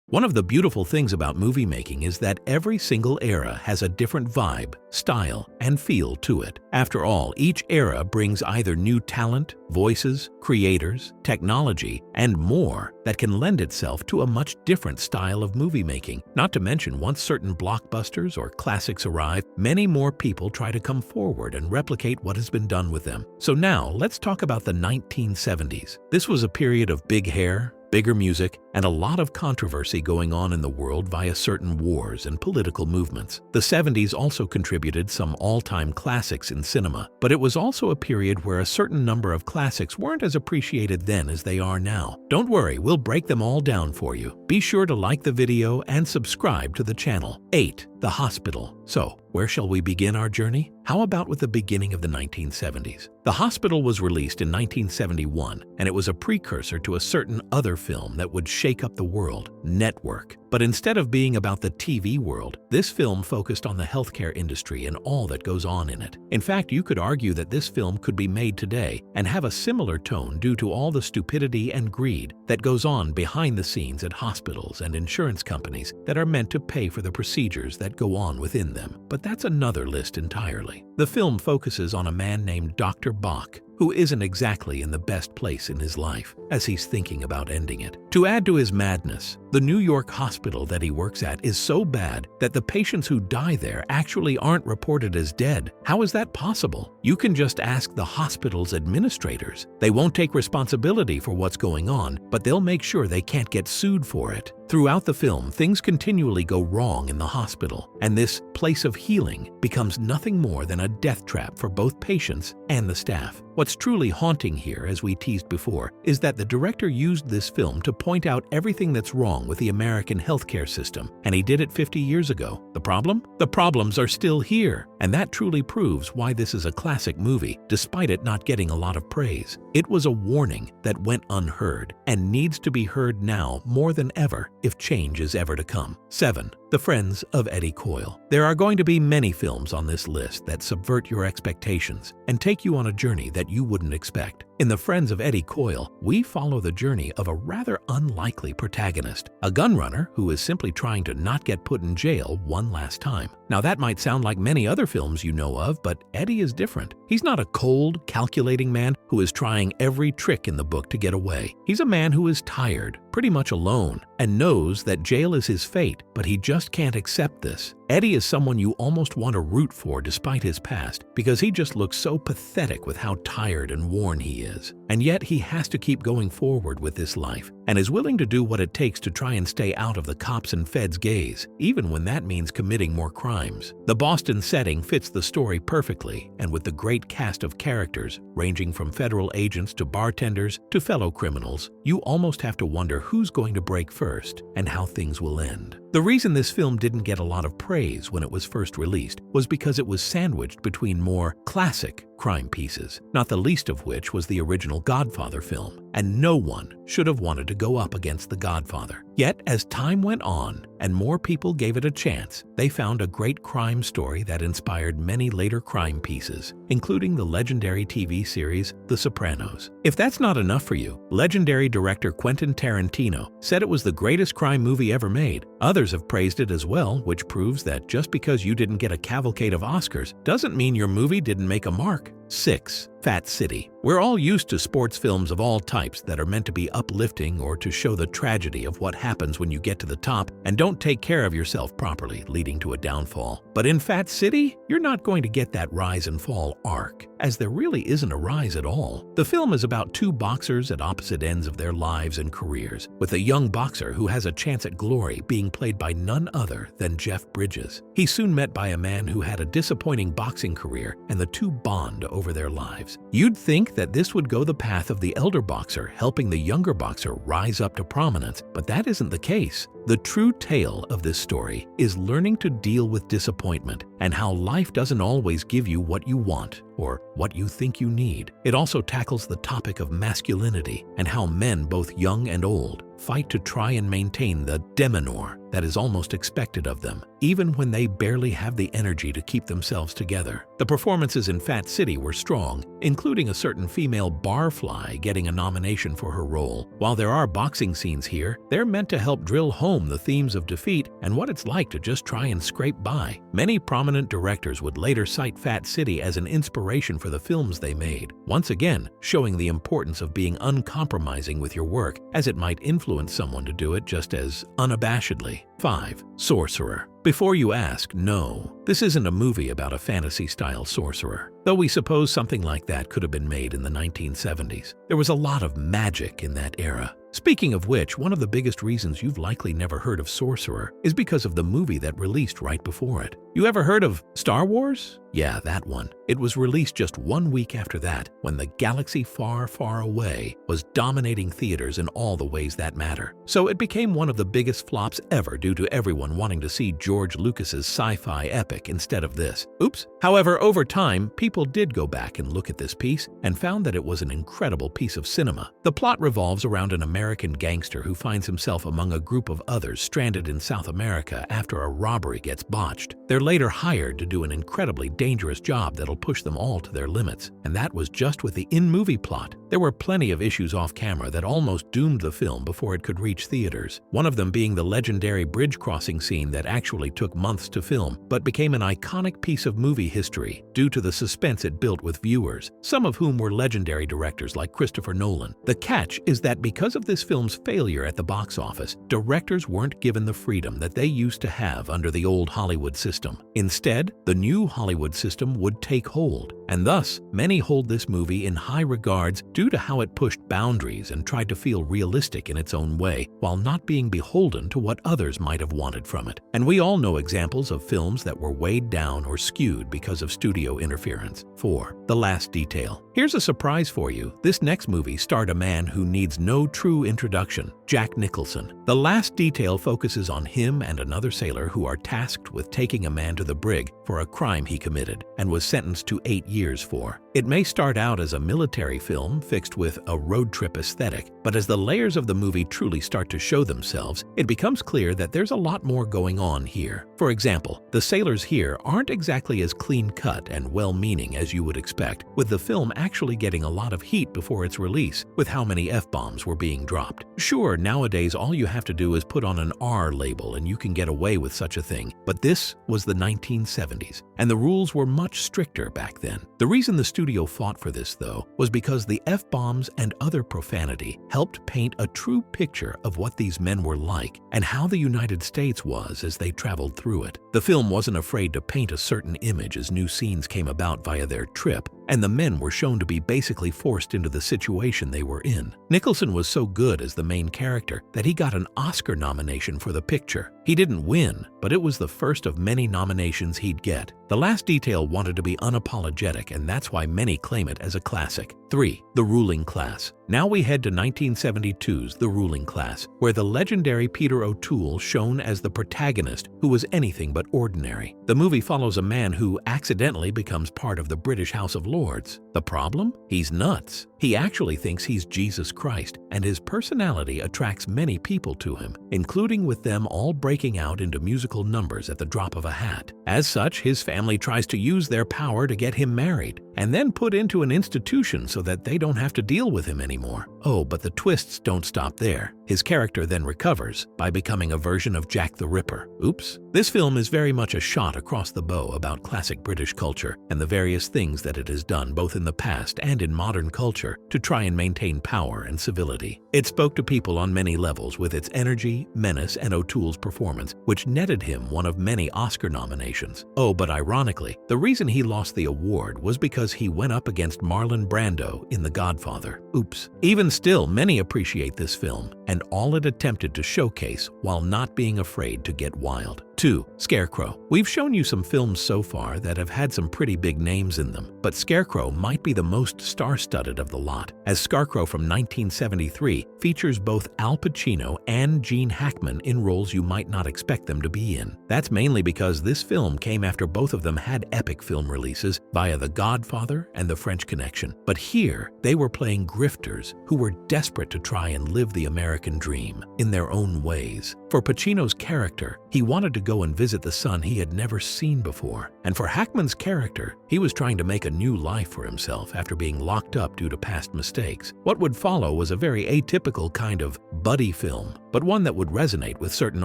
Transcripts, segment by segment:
One of the beautiful things about movie making is that every single era has a different vibe, style, and feel to it. After all, each era brings either new talent, voices, creators, technology, and more that can lend itself to a much different style of movie making. Not to mention, once certain blockbusters or classics arrive, many more people try to come forward and replicate what has been done with them. So now, let's talk about the 1970s. This was a period of big hair, bigger music, and a lot of controversy going on in the world via certain wars and political movements. The 70s also contributed some all-time classics in cinema, but it was also a period where a certain number of classics weren't as appreciated then as they are now. Don't worry, we'll break them all down for you. Be sure to like the video and subscribe to the channel. 8. The Hospital. So, where shall we begin our journey? How about with the beginning of the 1970s? The Hospital was released in 1971, and it was a precursor to a certain other film that would shake up the world, Network. But instead of being about the TV world, this film focused on the healthcare industry and all that goes on in it. In fact, you could argue that this film could be made today and have a similar tone due to all the stupidity and greed that goes on behind the scenes at hospitals and insurance companies that are meant to pay for the procedures that go on within them. But that's another list entirely. The film focuses on a man named Dr. Bach, who isn't exactly in the best place in his life, as he's thinking about ending it. To add to his madness, the New York hospital that he works at is so bad that the patients who die there actually aren't reported as dead. How is that possible? You can just ask the hospital's administrators. They won't take responsibility for what's going on, but they'll make sure they can't get sued for it. Throughout the film, things continually go wrong in the hospital, and this place of healing becomes nothing more than a death trap for both patients and the staff. What's truly haunting here, as we teased before, is that the director used this film to point out everything that's wrong with the American healthcare system, and he did it 50 years ago. The problem? The problems are still here, and that truly proves why this is a classic movie, despite it not getting a lot of praise. It was a warning that went unheard, and needs to be heard now more than ever if change is ever to come. 7. The Friends of Eddie Coyle. There are going to be many films on this list that subvert your expectations and take you on a journey that you wouldn't expect. In The Friends of Eddie Coyle, we follow the journey of a rather unlikely protagonist, a gunrunner who is simply trying to not get put in jail one last time. Now that might sound like many other films you know of, but Eddie is different. He's not a cold, calculating man who is trying every trick in the book to get away. He's a man who is tired, pretty much alone, and knows that jail is his fate, but he just can't accept this. Eddie is someone you almost want to root for despite his past, because he just looks so pathetic with how tired and worn he is. And yet he has to keep going forward with this life, and is willing to do what it takes to try and stay out of the cops' and feds' gaze, even when that means committing more crimes. The Boston setting fits the story perfectly, and with the great cast of characters, ranging from federal agents to bartenders to fellow criminals, you almost have to wonder who's going to break first and how things will end. The reason this film didn't get a lot of praise when it was first released was because it was sandwiched between more classic crime pieces, not the least of which was the original Godfather film, and no one should have wanted to go up against The Godfather. Yet, as time went on and more people gave it a chance, they found a great crime story that inspired many later crime pieces, including the legendary TV series The Sopranos. If that's not enough for you, legendary director Quentin Tarantino said it was the greatest crime movie ever made. Others have praised it as well, which proves that just because you didn't get a cavalcade of Oscars doesn't mean your movie didn't make a mark. 6. Fat City. We're all used to sports films of all types that are meant to be uplifting or to show the tragedy of what happens when you get to the top and don't take care of yourself properly, leading to a downfall. But in Fat City, you're not going to get that rise and fall arc, as there really isn't a rise at all. The film is about two boxers at opposite ends of their lives and careers, with a young boxer who has a chance at glory being played by none other than Jeff Bridges. He's soon met by a man who had a disappointing boxing career, and the two bond over their lives. You'd think that this would go the path of the elder boxer helping the younger boxer rise up to prominence, but that isn't the case. The true tale of this story is learning to deal with disappointment and how life doesn't always give you what you want or what you think you need. It also tackles the topic of masculinity and how men, both young and old, fight to try and maintain the demeanor that is almost expected of them, even when they barely have the energy to keep themselves together. The performances in Fat City were strong, including a certain female barfly getting a nomination for her role. While there are boxing scenes here, they're meant to help drill home the themes of defeat and what it's like to just try and scrape by. Many prominent directors would later cite Fat City as an inspiration for the films they made, once again showing the importance of being uncompromising with your work, as it might influence someone to do it just as unabashedly. 5. Sorcerer. Before you ask, no, this isn't a movie about a fantasy-style sorcerer, though we suppose something like that could have been made in the 1970s. There was a lot of magic in that era. Speaking of which, one of the biggest reasons you've likely never heard of Sorcerer is because of the movie that released right before it. You ever heard of Star Wars? Yeah, that one. It was released just 1 week after that, when the galaxy far, far away was dominating theaters in all the ways that matter. So it became one of the biggest flops ever due to everyone wanting to see George Lucas's sci-fi epic instead of this. Oops. However, over time, people did go back and look at this piece and found that it was an incredible piece of cinema. The plot revolves around an American gangster who finds himself among a group of others stranded in South America after a robbery gets botched. They're later hired to do an incredibly dangerous job that'll push them all to their limits. And that was just with the in-movie plot. There were plenty of issues off camera that almost doomed the film before it could reach theaters. One of them being the legendary bridge crossing scene that actually took months to film, but became an iconic piece of movie history due to the suspense it built with viewers, some of whom were legendary directors like Christopher Nolan. The catch is that because of this film's failure at the box office, directors weren't given the freedom that they used to have under the old Hollywood system. Instead, the new Hollywood system would take hold, and thus many hold this movie in high regards due to how it pushed boundaries and tried to feel realistic in its own way, while not being beholden to what others might have wanted from it. And we all know examples of films that were weighed down or skewed because of studio interference. 4. The Last Detail. Here's a surprise for you. This next movie starred a man who needs no true introduction, Jack Nicholson. The Last Detail focuses on him and another sailor who are tasked with taking a man to the brig for a crime he committed and was sentenced to 8 years for. It may start out as a military film fixed with a road trip aesthetic, but as the layers of the movie truly start to show themselves, it becomes clear that there's a lot more going on here. For example, the sailors here aren't exactly as clean-cut and well-meaning as you would expect, with the film actually getting a lot of heat before its release with how many F-bombs were being dropped. Sure, nowadays all you have to do is put on an R label and you can get away with such a thing, but this was the 1970s, and the rules were much stricter back then. The reason the studio fought for this, though, was because the F-bombs and other profanity helped paint a true picture of what these men were like and how the United States was as they traveled through it. The film wasn't afraid to paint a certain image as new scenes came about via their trip, and the men were shown to be basically forced into the situation they were in. Nicholson was so good as the main character that he got an Oscar nomination for the picture. He didn't win, but it was the first of many nominations he'd get. The Last Detail wanted to be unapologetic, and that's why many claim it as a classic. 3. The Ruling Class. Now we head to 1972's The Ruling Class, where the legendary Peter O'Toole shown as the protagonist who was anything but ordinary. The movie follows a man who accidentally becomes part of the British House of Lords. The problem? He's nuts. He actually thinks he's Jesus Christ, and his personality attracts many people to him, including with them all breaking out into musical numbers at the drop of a hat. As such, his family tries to use their power to get him married, and then put into an institution so that they don't have to deal with him anymore. Oh, but the twists don't stop there. His character then recovers by becoming a version of Jack the Ripper. Oops. This film is very much a shot across the bow about classic British culture and the various things that it has done both in the past and in modern culture to try and maintain power and civility. It spoke to people on many levels with its energy, menace, and O'Toole's performance, which netted him one of many Oscar nominations. Oh, but ironically, the reason he lost the award was because he went up against Marlon Brando in The Godfather. Oops. Even still, many appreciate this film and all it attempted to showcase while not being afraid to get wild. 2. 2. Scarecrow. We've shown you some films so far that have had some pretty big names in them, but Scarecrow might be the most star-studded of the lot, as Scarecrow from 1973 features both Al Pacino and Gene Hackman in roles you might not expect them to be in. That's mainly because this film came after both of them had epic film releases via The Godfather and The French Connection. But here, they were playing grifters who were desperate to try and live the American dream in their own ways. For Pacino's character, he wanted to go and visit the son he had never seen before. And for Hackman's character, he was trying to make a new life for himself after being locked up due to past mistakes. What would follow was a very atypical kind of buddy film, but one that would resonate with certain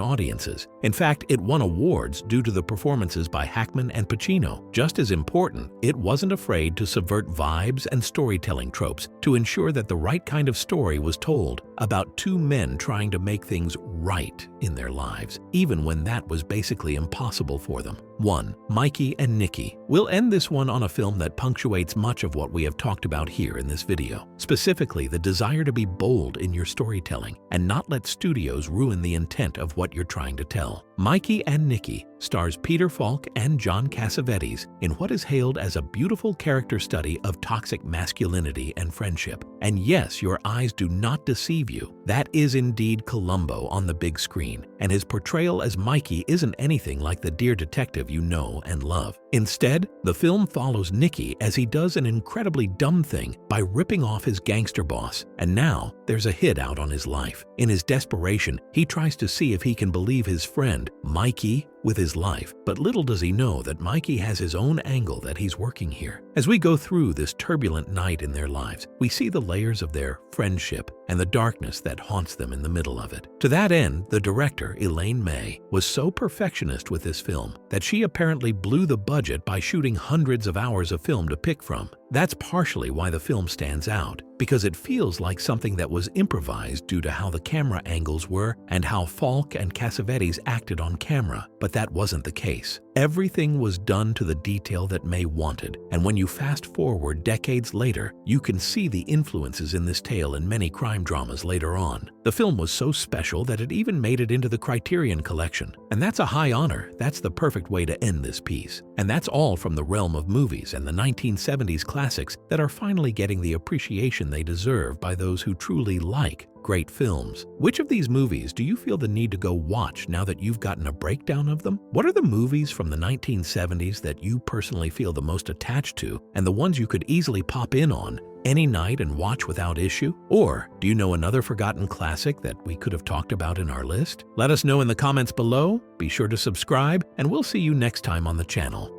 audiences. In fact, it won awards due to the performances by Hackman and Pacino. Just as important, it wasn't afraid to subvert vibes and storytelling tropes to ensure that the right kind of story was told about two men trying to make things right in their lives, even when that was basically impossible for them. 1. Mikey and Nicky. We'll end this one on a film that punctuates much of what we have talked about here in this video, specifically the desire to be bold in your storytelling and not let studios ruin the intent of what you're trying to tell. Mikey and Nicky stars Peter Falk and John Cassavetes in what is hailed as a beautiful character study of toxic masculinity and friendship. And yes, your eyes do not deceive you. That is indeed Columbo on the big screen, and his portrayal as Mikey isn't anything like the dear detective you know and love. Instead, the film follows Nicky as he does an incredibly dumb thing by ripping off his gangster boss, and now there's a hit out on his life. In his desperation, he tries to see if he can believe his friend, Mikey, with his life, but little does he know that Mikey has his own angle that he's working here. As we go through this turbulent night in their lives, we see the layers of their friendship and the darkness that haunts them in the middle of it. To that end, the director, Elaine May, was so perfectionist with this film that she apparently blew the budget by shooting hundreds of hours of film to pick from. That's partially why the film stands out, because it feels like something that was improvised due to how the camera angles were and how Falk and Cassavetes acted on camera, but that wasn't the case. Everything was done to the detail that May wanted, and when you fast forward decades later, you can see the influences in this tale in many crime dramas later on. The film was so special that it even made it into the Criterion Collection, and that's a high honor. That's the perfect way to end this piece. And that's all from the realm of movies and the 1970s classics that are finally getting the appreciation they deserve by those who truly like great films. Which of these movies do you feel the need to go watch now that you've gotten a breakdown of them? What are the movies from the 1970s that you personally feel the most attached to, and the ones you could easily pop in on any night and watch without issue? Or do you know another forgotten classic that we could have talked about in our list? Let us know in the comments below. Be sure to subscribe, and we'll see you next time on the channel.